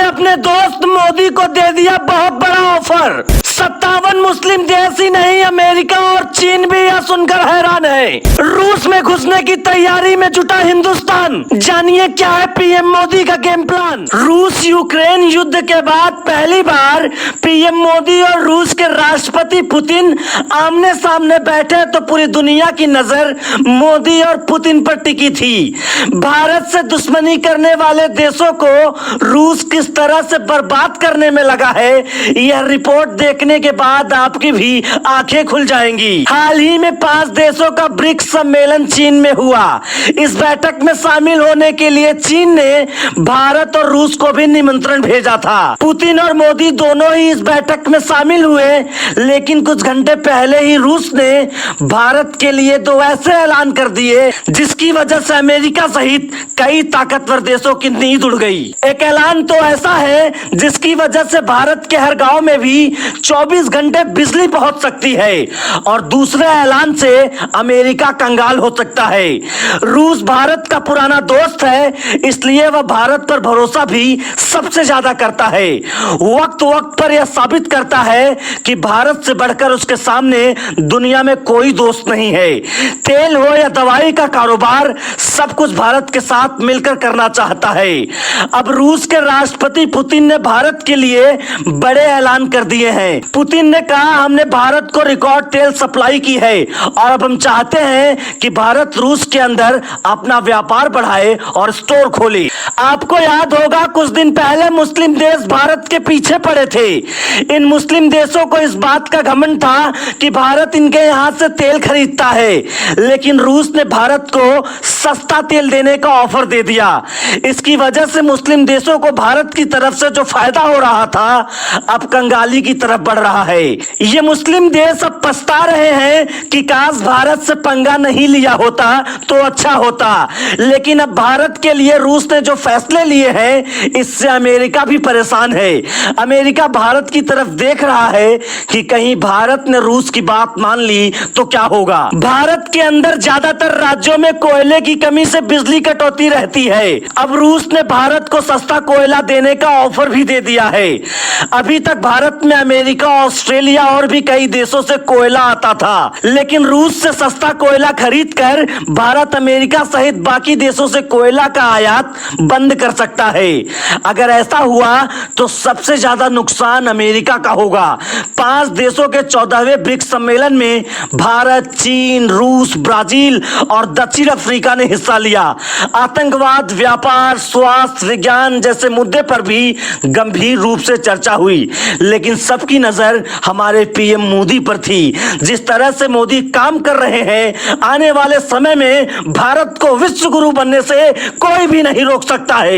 अपने दोस्त मोदी को दे दिया बहुत बड़ा ऑफर। 57 मुस्लिम देश ही नहीं, अमेरिका और चीन भी यह सुनकर हैरान है। रूस में घुसने की तैयारी में जुटा हिंदुस्तान। जानिए क्या है पीएम मोदी का गेम प्लान। रूस यूक्रेन युद्ध के बाद पहली बार पीएम मोदी और रूस के राष्ट्रपति पुतिन आमने सामने बैठे तो पूरी दुनिया की नजर मोदी और पुतिन पर टिकी थी। भारत से दुश्मनी करने वाले देशों को रूस किस तरह से बर्बाद करने में लगा है, यह रिपोर्ट देखने के बाद आपकी भी आंखें खुल जाएंगी। हाल ही में 5 देशों का ब्रिक्स सम्मेलन चीन में हुआ। इस बैठक में शामिल होने के लिए चीन ने भारत और रूस को भी निमंत्रण भेजा था। पुतिन और मोदी दोनों ही इस बैठक में शामिल हुए, लेकिन कुछ घंटे पहले ही रूस ने भारत के लिए 2 ऐसे ऐलान कर दिए जिसकी वजह से अमेरिका सहित कई ताकतवर देशों की नींद उड़ गई। एक ऐलान तो ऐसा है जिसकी वजह से भारत के हर गांव में भी 24 घंटे बिजली पहुंच सकती है, और दूसरे ऐलान से अमेरिका कंगाल हो सकता है। रूस भारत का पुराना दोस्त है, इसलिए वह भारत पर भरोसा भी सबसे ज्यादा करता है। वक्त वक्त पर यह साबित करता है कि भारत से बढ़कर उसके सामने दुनिया में कोई दोस्त नहीं है। तेल हो या दवाई का कारोबार, सब कुछ भारत के साथ मिलकर करना चाहता है। अब रूस के राष्ट्रपति पुतिन ने भारत के लिए बड़े ऐलान कर दिए हैं। पुतिन ने कहा, हमने भारत को रिकॉर्ड तेल सप्लाई की है और अब हम चाहते हैं कि भारत रूस के अंदर अपना व्यापार बढ़ाए और स्टोर खोले। आपको याद होगा कुछ दिन पहले मुस्लिम देश भारत के पीछे पड़े थे। इन मुस्लिम देशों को इस बात का घमंड था कि भारत इनके यहां से तेल खरीदता है, लेकिन रूस ने भारत को सस्ता तेल देने का ऑफर दे दिया। इसकी वजह से मुस्लिम देशों को भारत की तरफ से जो फायदा हो रहा था अब कंगाली की तरफ बढ़ रहा है। ये मुस्लिम देश अब पछता रहे हैं कि काश भारत से पंगा नहीं लिया होता तो अच्छा होता, लेकिन अब भारत के लिए रूस ने जो फैसले लिए हैं इससे अमेरिका भी परेशान है। अमेरिका भारत की तरफ देख रहा है कि कहीं भारत ने रूस की बात मान ली तो क्या होगा। भारत के अंदर ज्यादातर राज्यों में कोयले की कमी से बिजली कटौती रहती है। अब रूस ने भारत को सस्ता कोयला देने का ऑफर भी दे दिया है। अभी तक भारत में अमेरिका, ऑस्ट्रेलिया और भी कई देशों से कोयला आता था, लेकिन रूस से सस्ता कोयला खरीदकर भारत अमेरिका सहित बाकी देशों से कोयला का आयात बंद कर सकता है। अगर ऐसा हुआ तो सबसे ज्यादा नुकसान अमेरिका का होगा। 5 देशों के 14वें ब्रिक्स सम्मेलन में भारत, चीन, रूस, ब्राजील और दक्षिण अफ्रीका ने हिस्सा लिया। आतंकवाद, व्यापार, स्वास्थ्य, विज्ञान जैसे मुद्दे पर भी गंभीर रूप से चर्चा हुई, लेकिन सबकी नजर हमारे पीएम मोदी पर थी। जिस तरह से मोदी काम कर रहे हैं, आने वाले समय में भारत को विश्व गुरु बनने से कोई भी नहीं रोक सकता है।